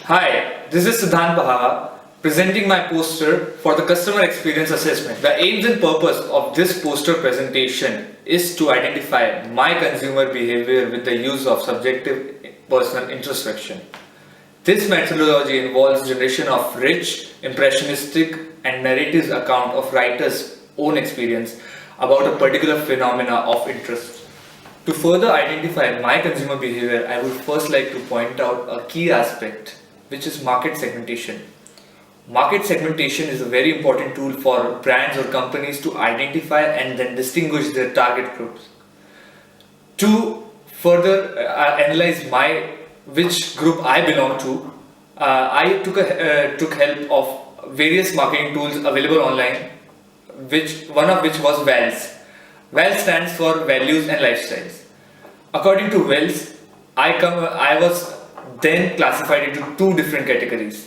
Hi, this is Sidhant Pahwa presenting my poster for the customer experience assessment. The aims and purpose of this poster presentation is to identify my consumer behavior with the use of subjective personal introspection. This methodology involves generation of rich, impressionistic and narrative account of writer's own experience about a particular phenomena of interest. To further identify my consumer behavior, I would first like to point out a key aspect, which is market segmentation. Market segmentation is a very important tool for brands or companies to identify and then distinguish their target groups. To further analyze which group I belong to, I took help of various marketing tools available online, one of which was VALS. VALS stands for Values and Lifestyles. According to VALS, I was then classified into two different categories.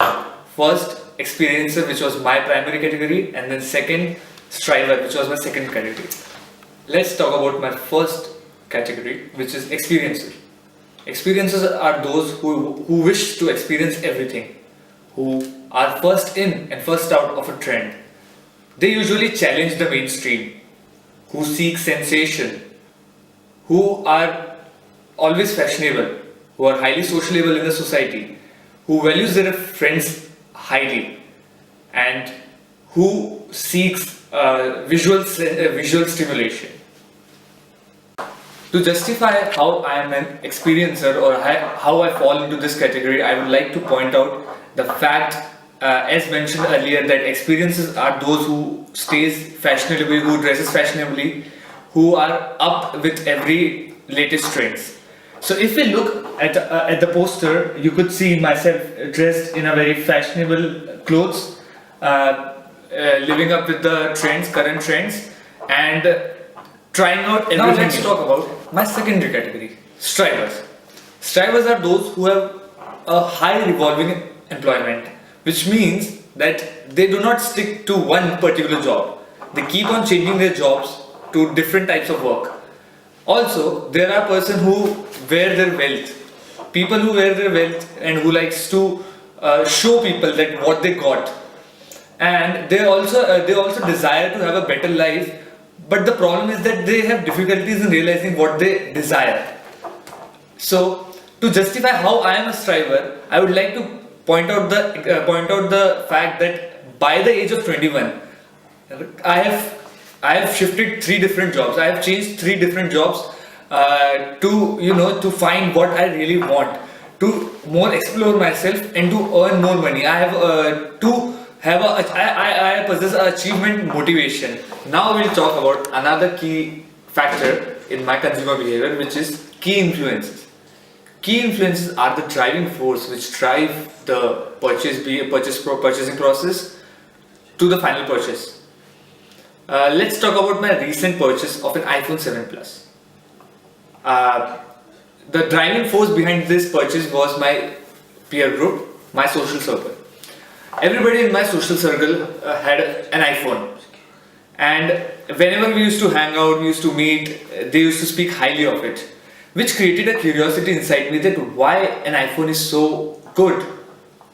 First, experiencer, which was my primary category, and then second, striver, which was my second category. Let's talk about my first category, which is experiencer. Experiencers are those who wish to experience everything, who are first in and first out of a trend. They usually challenge the mainstream, who seek sensation, who are always fashionable, who are highly sociable in the society, who values their friends highly, and who seeks visual stimulation. To justify how I am an experiencer or how I fall into this category, I would like to point out the fact, as mentioned earlier, that experiences are those who stays fashionably, who dresses fashionably, who are up with every latest trends. So if we look at the poster, you could see myself dressed in a very fashionable clothes, living up with the trends, current trends, and trying out everything. Now let's talk about my secondary category, strivers. Strivers are those who have a high revolving employment, which means that they do not stick to one particular job. They keep on changing their jobs to different types of work. Also, there are persons who wear their wealth. People who wear their wealth and who likes to show people that what they got. And they also desire to have a better life. But the problem is that they have difficulties in realizing what they desire. So, to justify how I am a striver, I would like to point out the fact that by the age of 21, I have shifted three different jobs. I have changed three different jobs to find what I really want, to more explore myself and to earn more money. I possess achievement motivation. Now we'll talk about another key factor in my consumer behavior, which is key influences. Key influences are the driving force which drive the purchasing process to the final purchase. Let's talk about my recent purchase of an iPhone 7 Plus. The driving force behind this purchase was my peer group, my social circle. Everybody in my social circle had an iPhone, and whenever we used to hang out, we used to meet, they used to speak highly of it, which created a curiosity inside me that why an iPhone is so good.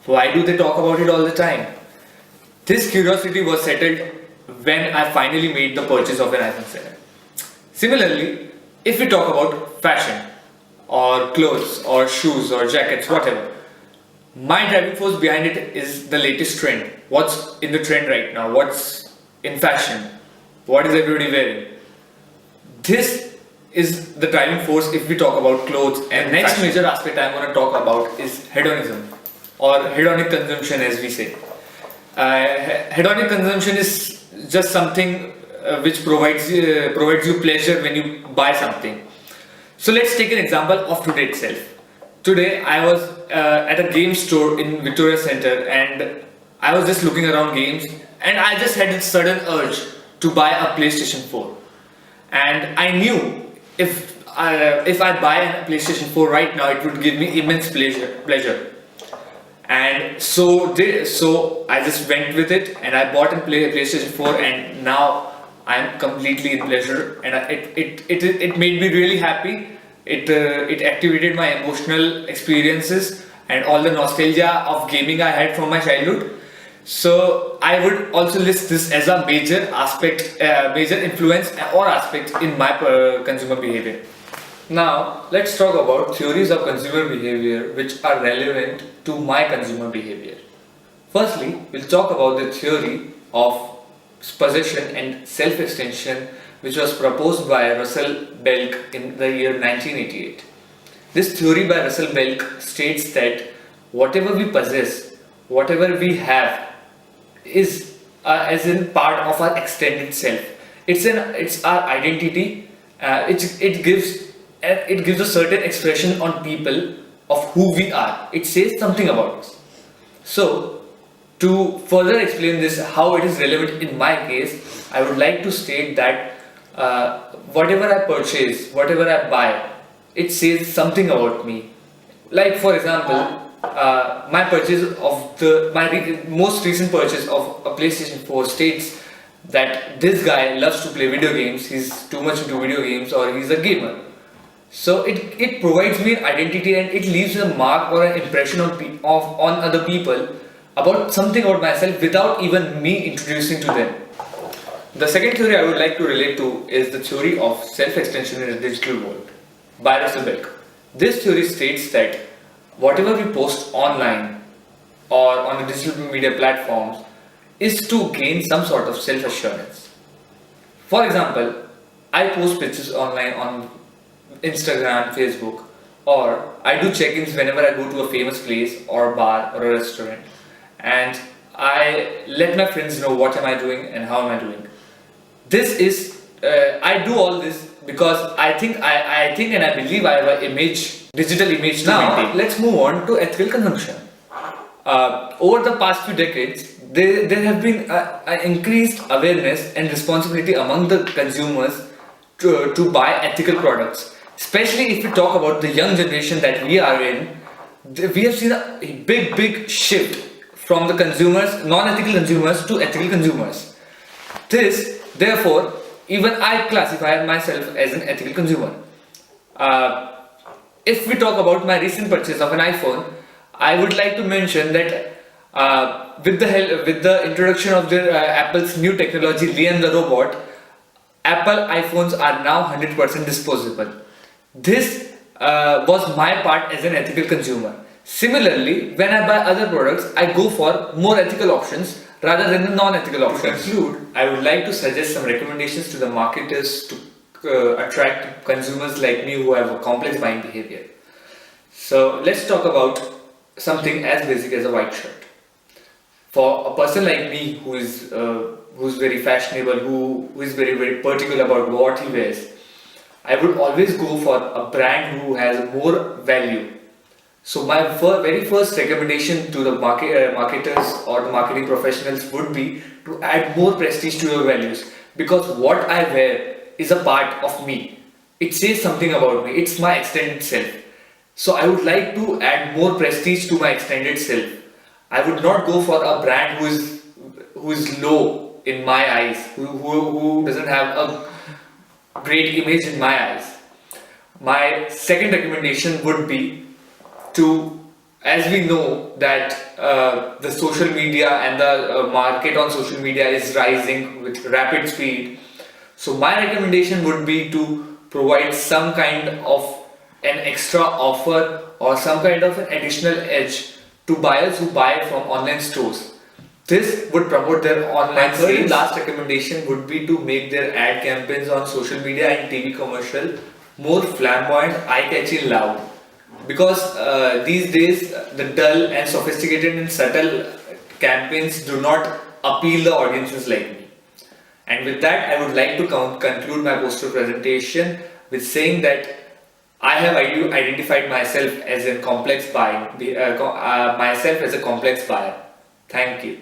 Why do they talk about it all the time? This curiosity was settled when I finally made the purchase of an iPhone 7. Similarly, if we talk about fashion or clothes or shoes or jackets, whatever, my driving force behind it is the latest trend. What's in the trend right now? What's in fashion? What is everybody wearing? This is the driving force if we talk about clothes. And next major aspect I'm going to talk about is hedonism or hedonic consumption, as we say. Hedonic consumption is just something which provides you pleasure when you buy something. So let's take an example of today itself. Today I was at a game store in Victoria Center, and I was just looking around games, and I just had this sudden urge to buy a PlayStation 4. And I knew if I buy a PlayStation 4 right now, it would give me immense pleasure. And so I just went with it, and I bought a PlayStation 4, and now I am completely in pleasure, and it made me really happy. It activated my emotional experiences. and all the nostalgia of gaming I had from my childhood. So I would also list this as a major aspect, major influence or aspect in my consumer behavior. Now, let's talk about theories of consumer behavior which are relevant to my consumer behavior. Firstly, we'll talk about the theory of possession and self-extension which was proposed by Russell Belk in the year 1988. This theory by Russell Belk states that whatever we possess, whatever we have, is as in part of our extended self. It's our identity. It gives a certain expression on people of who we are. It says something about us. So, to further explain this, how it is relevant in my case, I would like to state that whatever I purchase, whatever I buy, it says something about me. Like for example, my purchase of most recent purchase of a PlayStation 4 states that this guy loves to play video games. He's too much into video games, or he's a gamer. So it provides me an identity, and it leaves a mark or an impression on other people about something about myself without even me introducing to them. The second theory I would like to relate to is the theory of self-extension in a digital world by Russell Belk. This theory states that whatever we post online or on the digital media platforms is to gain some sort of self-assurance. For example, I post pictures online on Instagram, Facebook, or I do check-ins whenever I go to a famous place or bar or a restaurant, and I let my friends know what am I doing and how am I doing. This is I do all this because I think and I believe I have an digital image to maintain. Let's move on to ethical consumption. Over the past few decades, there have been an increased awareness and responsibility among the consumers to buy ethical products. Especially if we talk about the young generation that we are in, we have seen a big shift from the consumers, non-ethical consumers, to ethical consumers. Therefore, even I classify myself as an ethical consumer. If we talk about my recent purchase of an iPhone, I would like to mention that with the introduction of Apple's new technology, Lian the robot, Apple iPhones are now 100% disposable. This was my part as an ethical consumer. Similarly, when I buy other products, I go for more ethical options rather than the non-ethical options. To conclude, I would like to suggest some recommendations to the marketers to attract consumers like me who have a complex buying behavior. So let's talk about something as basic as a white shirt. For a person like me who's very fashionable, who is very particular about what he wears, I would always go for a brand who has more value. So my very first recommendation to the marketers or the marketing professionals would be to add more prestige to your values, because what I wear is a part of me. It says something about me. It's my extended self. So I would like to add more prestige to my extended self. I would not go for a brand who is low in my eyes, who doesn't have a great image in my eyes. My second recommendation would be to, as we know that the social media and the market on social media is rising with rapid speed. So my recommendation would be to provide some kind of an extra offer or some kind of an additional edge to buyers who buy from online stores. This would promote their online sales. My third and last recommendation would be to make their ad campaigns on social media and TV commercial more flamboyant, eye-catching, loud. Because these days the dull and sophisticated and subtle campaigns do not appeal the audiences like me. And with that, I would like to conclude my poster presentation with saying that I have identified myself as a complex buyer. Thank you.